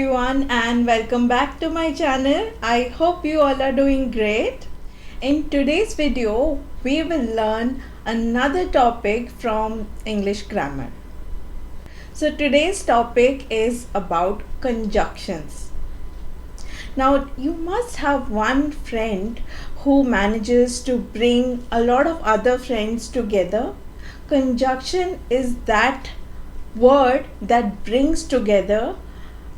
everyone and welcome back to my channel. I hope you all are doing great. In today's video, we will learn another topic from English grammar. So today's topic is about conjunctions. Now you must have one friend who manages to bring a lot of other friends together. Conjunction is that word that brings together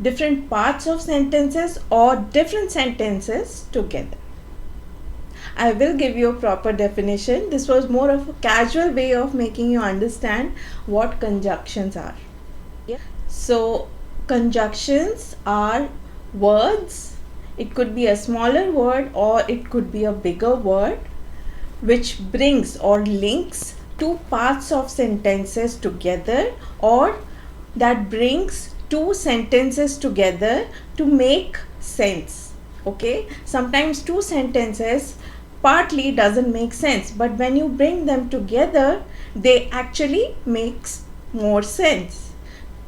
different parts of sentences or different sentences together. I will give you a proper definition. This was more of a casual way of making you understand what conjunctions are. So conjunctions are words. It could be a smaller word or it could be a bigger word which brings or links two parts of sentences together, or that brings two sentences together to make sense. Okay, sometimes two sentences partly doesn't make sense, but when you bring them together they actually makes more sense.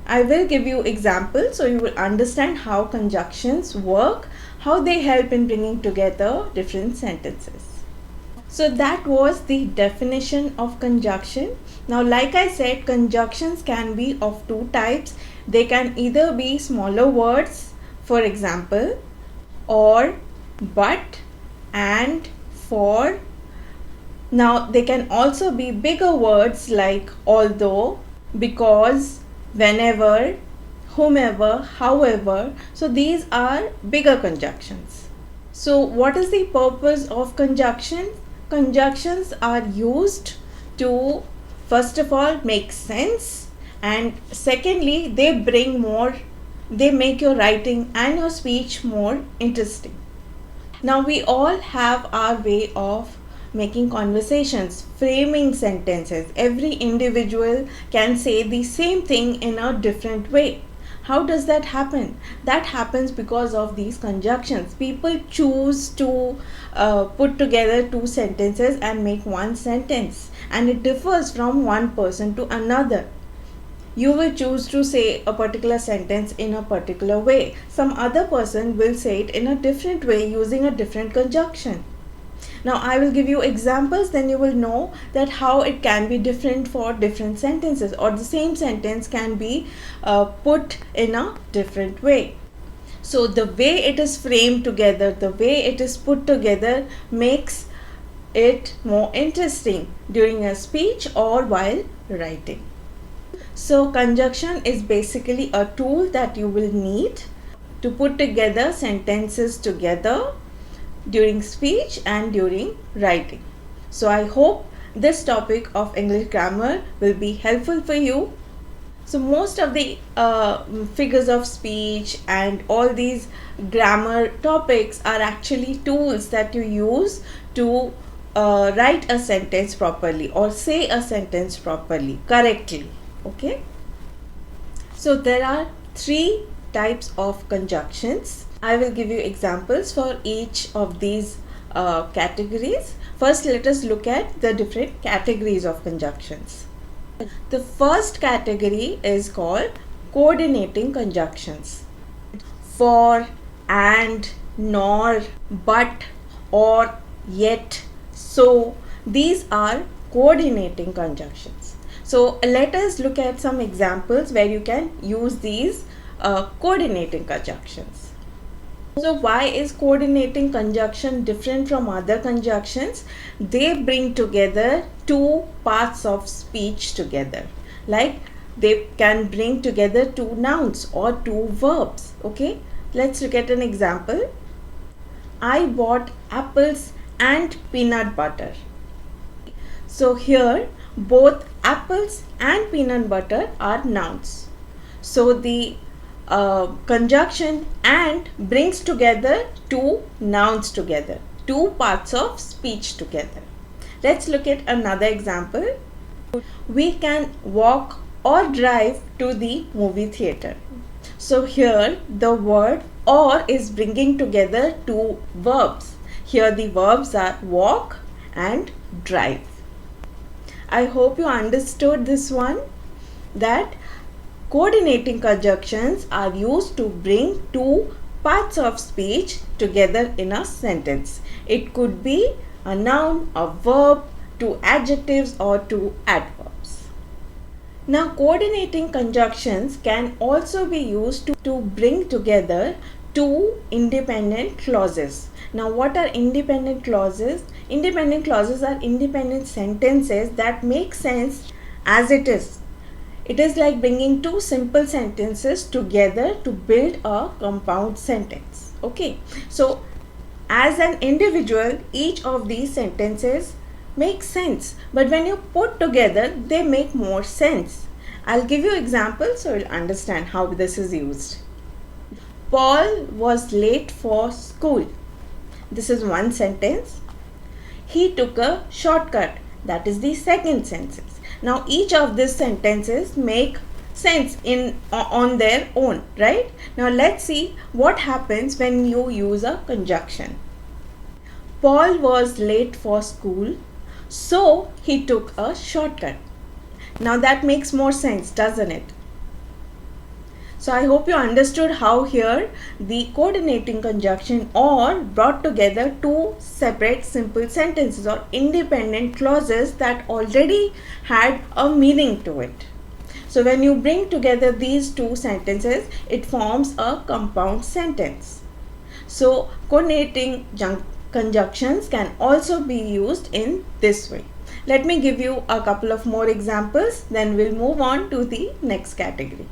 I will give you examples so you will understand how conjunctions work, how they help in bringing together different sentences. So that was the definition of conjunction. Now, like I said, conjunctions can be of two types. They can either be smaller words, for example, or but, and, for. Now, they can also be bigger words like although, because, whenever, whomever, however. So these are bigger conjunctions. So what is the purpose of conjunction? Conjunctions are used to, first of all, make sense, and secondly, they make your writing and your speech more interesting. Now we all have our way of making conversations, framing sentences. Every individual can say the same thing in a different way. How does that happen? That happens because of these conjunctions. People choose to put together two sentences and make one sentence, and it differs from one person to another. You will choose to say a particular sentence in a particular way. Some other person will say it in a different way using a different conjunction. Now I will give you examples, then you will know that how it can be different for different sentences, or the same sentence can be put in a different way. So the way it is framed together, the way it is put together makes it more interesting during a speech or while writing. So conjunction is basically a tool that you will need to put together sentences together during speech and during writing. So I hope this topic of English grammar will be helpful for you. So most of the figures of speech and all these grammar topics are actually tools that you use to write a sentence properly or say a sentence properly, correctly. Okay. So there are three types of conjunctions. I will give you examples for each of these categories. First, let us look at the different categories of conjunctions. The first category is called coordinating conjunctions. For, and, nor, but, or, yet, so. These are coordinating conjunctions. So let us look at some examples where you can use these coordinating conjunctions. So why is coordinating conjunction different from other conjunctions? They bring together two parts of speech together. Like they can bring together two nouns or two verbs. Okay, let's look at an example. I bought apples and peanut butter. So here both apples and peanut butter are nouns. So the conjunction and brings together two nouns together, two parts of speech together. Let's look at another example. We can walk or drive to the movie theater. So here the word or is bringing together two verbs. Here the verbs are walk and drive. I hope you understood this one, that Coordinating conjunctions are used to bring two parts of speech together in a sentence. It could be a noun, a verb, two adjectives, or two adverbs. Now, coordinating conjunctions can also be used to bring together two independent clauses. Now, what are independent clauses? Independent clauses are independent sentences that make sense as it is. It is like bringing two simple sentences together to build a compound sentence. Okay, so as an individual, each of these sentences makes sense, but when you put together, they make more sense. I'll give you examples so you'll understand how this is used. Paul was late for school. This is one sentence. He took a shortcut. That is the second sentence. Now each of these sentences make sense on their own, right? Now let's see what happens when you use a conjunction. Paul was late for school, so he took a shortcut. Now that makes more sense, doesn't it? So I hope you understood how here the coordinating conjunction or brought together two separate simple sentences or independent clauses that already had a meaning to it. So when you bring together these two sentences, it forms a compound sentence. So coordinating conjunctions can also be used in this way. Let me give you a couple of more examples, then we'll move on to the next category.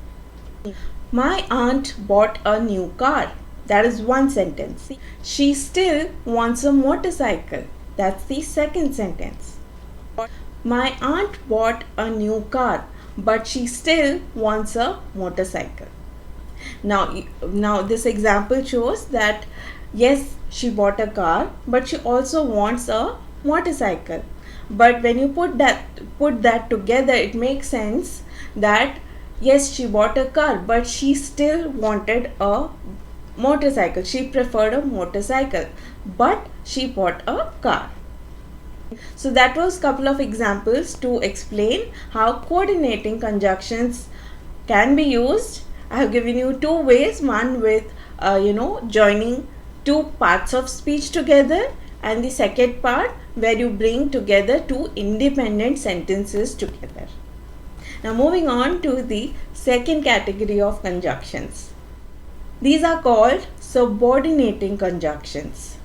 My aunt bought a new car. That is one sentence. She still wants a motorcycle. That's the second sentence. My aunt bought a new car, but she still wants a motorcycle. Now this example shows that yes, she bought a car, but she also wants a motorcycle. But when you put that together, it makes sense that yes, she bought a car, but she still wanted a motorcycle. She preferred a motorcycle, but she bought a car. So that was a couple of examples to explain how coordinating conjunctions can be used. I have given you two ways, one with joining two parts of speech together, and the second part where you bring together two independent sentences together. Now moving on to the second category of conjunctions. These are called subordinating conjunctions.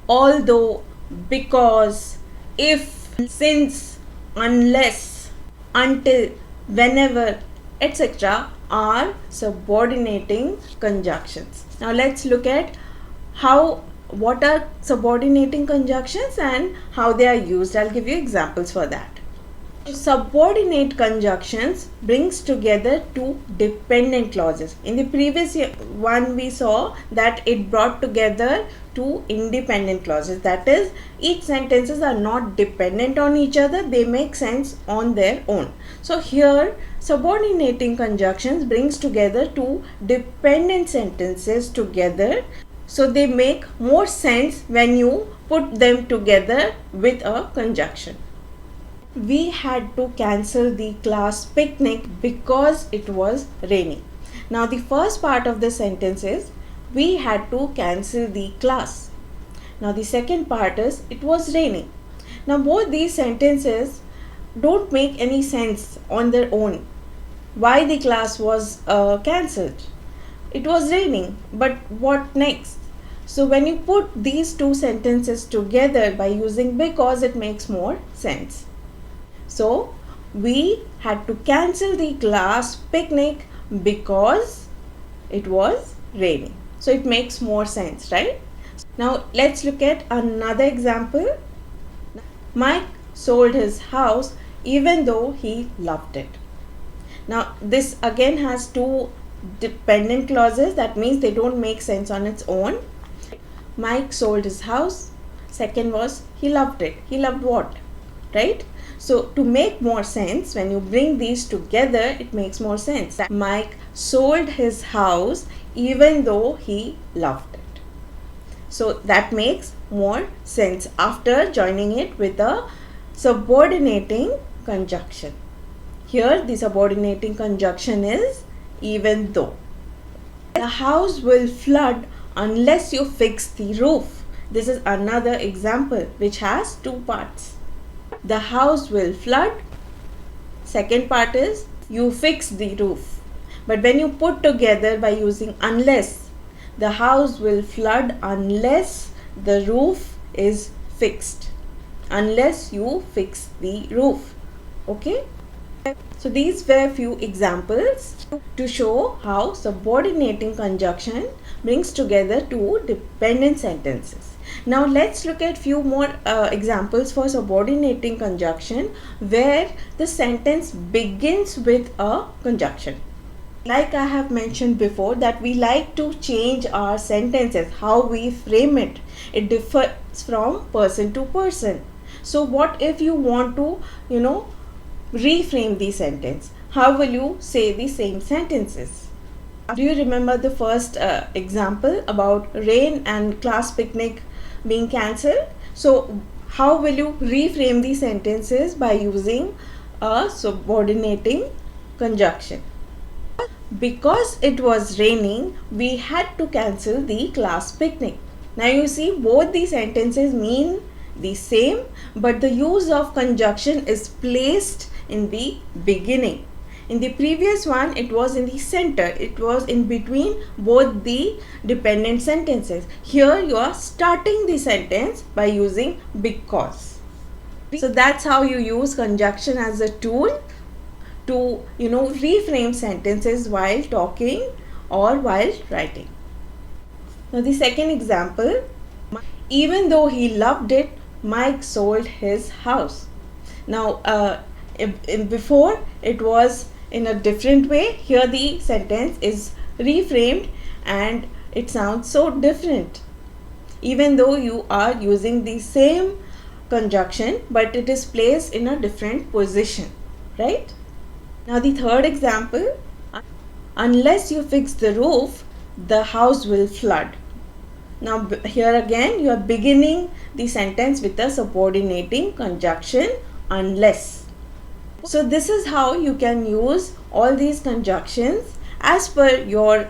Although, because, if, since, unless, until, whenever, etc. are subordinating conjunctions. Now let's look at what are subordinating conjunctions and how they are used. I'll give you examples for that. Subordinate conjunctions brings together two dependent clauses. In the previous one we saw that it brought together two independent clauses. That is, each sentences are not dependent on each other, they make sense on their own. So here subordinating conjunctions brings together two dependent sentences together, so they make more sense when you put them together with a conjunction. We had to cancel the class picnic because it was raining. Now the first part of the sentence is we had to cancel the class. Now the second part is it was raining. Now both these sentences don't make any sense on their own. Why the class was cancelled? It was raining, but what next? So when you put these two sentences together by using because, it makes more sense. So we had to cancel the class picnic because it was raining. So it makes more sense, right? Now let's look at another example. Mike sold his house even though he loved it. Now this again has two dependent clauses. That means they don't make sense on its own. Mike sold his house. Second was he loved it. He loved what? Right? So to make more sense, when you bring these together, it makes more sense. Mike sold his house even though he loved it. So that makes more sense after joining it with a subordinating conjunction. Here the subordinating conjunction is even though. The house will flood unless you fix the roof. This is another example which has two parts. The house will flood. Second part is you fix the roof. But when you put together by using unless, the house will flood unless the roof is fixed. Unless you fix the roof. Okay? So these were few examples to show how subordinating conjunction brings together two dependent sentences. Now let's look at few more examples for subordinating conjunction where the sentence begins with a conjunction. Like I have mentioned before that we like to change our sentences, how we frame it. It differs from person to person. So what if you want to, reframe the sentence? How will you say the same sentences? Do you remember the first example about rain and class picnic being cancelled? So how will you reframe the sentences by using a subordinating conjunction? Because it was raining, we had to cancel the class picnic. Now you see both the sentences mean the same, but the use of conjunction is placed in the beginning. In the previous one, it was in the center. It was in between both the dependent sentences. Here you are starting the sentence by using because. So that's how you use conjunction as a tool to reframe sentences while talking or while writing. Now the second example, even though he loved it, Mike sold his house. Now before it was in a different way. Here the sentence is reframed and it sounds so different, even though you are using the same conjunction, but it is placed in a different position, right? Now the third example, unless you fix the roof, the house will flood. Now here again you are beginning the sentence with a subordinating conjunction unless. So this is how you can use all these conjunctions as per your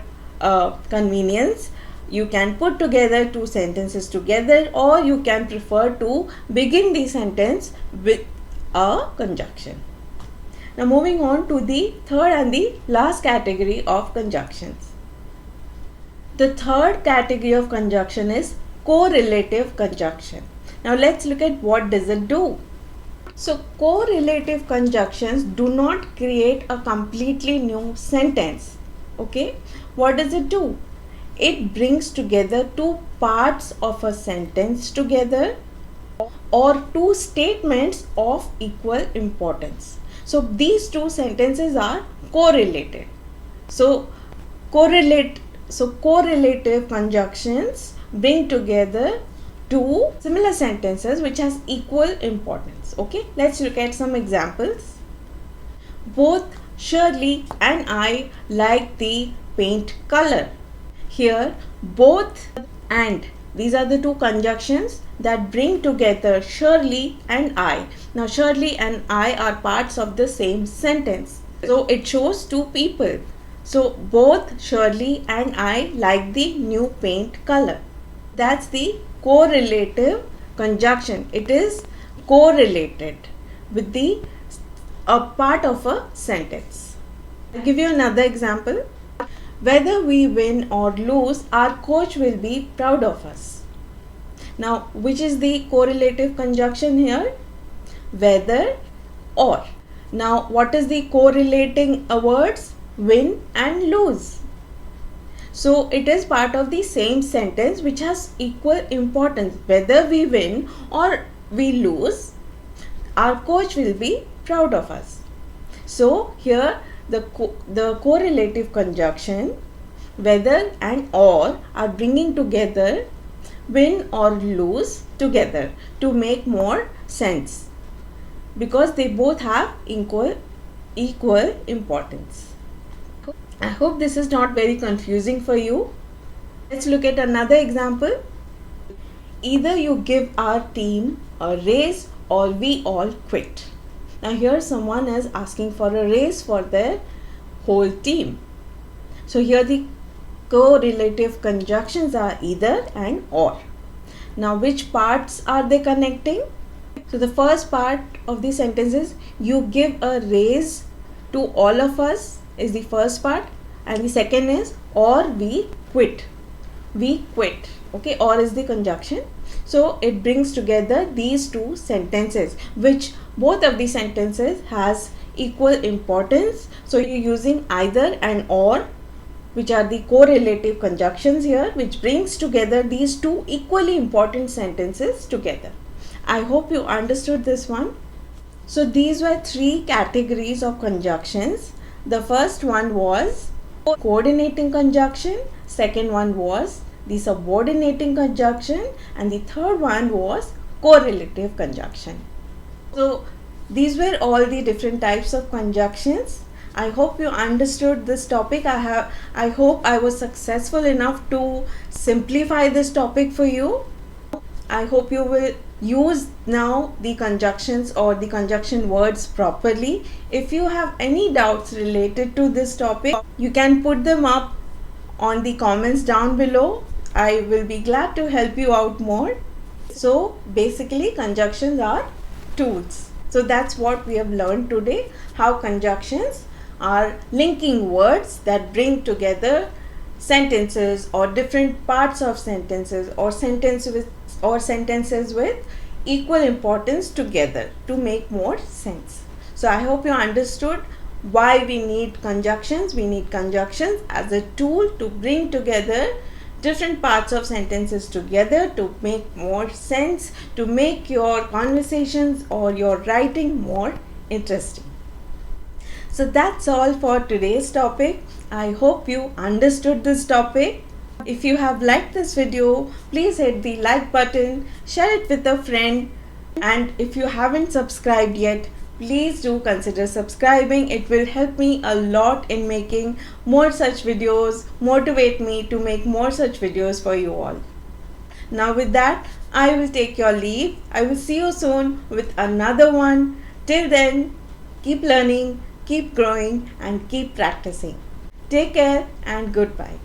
convenience. You can put together two sentences together, or you can prefer to begin the sentence with a conjunction. Now moving on to the third and the last category of conjunctions. The third category of conjunction is correlative conjunction. Now let's look at what does it do. So correlative conjunctions do not create a completely new sentence. Okay, what does it do? It brings together two parts of a sentence together or two statements of equal importance. So these two sentences are correlated. So correlative conjunctions bring together two similar sentences which has equal importance. Okay, let's look at some examples. Both Shirley and I like the paint color. Here both and, these are the two conjunctions that bring together Shirley and I. Now Shirley and I are parts of the same sentence, so it shows two people. So both Shirley and I like the new paint color. That's the correlative conjunction. It is correlated with the part of a sentence. I'll give you another example. Whether we win or lose, our coach will be proud of us. Now, which is the correlative conjunction here? Whether or. Now, what is the correlating words? Win and lose. So, it is part of the same sentence which has equal importance. Whether we win or we lose, our coach will be proud of us. So, here the correlative conjunction whether and or are bringing together win or lose together to make more sense, because they both have equal importance. I hope this is not very confusing for you. Let's look at another example. Either you give our team a raise or we all quit. Now here someone is asking for a raise for their whole team. So here the correlative conjunctions are either and or. Now which parts are they connecting? So the first part of the sentence is you give a raise to all of us is the first part, and the second is or we quit. We quit. Okay, or is the conjunction. So it brings together these two sentences, which both of the sentences has equal importance. So you're using either and or, which are the correlative conjunctions here, which brings together these two equally important sentences together. I hope you understood this one. So these were three categories of conjunctions. The first one was coordinating conjunction, second one was the subordinating conjunction, and the third one was correlative conjunction. So these were all the different types of conjunctions. I hope you understood this topic. I hope I was successful enough to simplify this topic for you. I hope you will use now the conjunctions or the conjunction words properly. If you have any doubts related to this topic, you can put them up on the comments down below. I will be glad to help you out more. So basically conjunctions are tools. So that's what we have learned today, how conjunctions are linking words that bring together sentences or different parts of sentences or sentences with equal importance together to make more sense. So I hope you understood why we need conjunctions. We need conjunctions as a tool to bring together different parts of sentences together to make more sense, to make your conversations or your writing more interesting. So that's all for today's topic. I hope you understood this topic. If you have liked this video, please hit the like button, share it with a friend, and if you haven't subscribed yet, please do consider subscribing. It will help me a lot in making more such videos, motivate me to make more such videos for you all. Now with that, I will take your leave. I will see you soon with another one. Till then, keep learning, keep growing, and keep practicing. Take care and goodbye.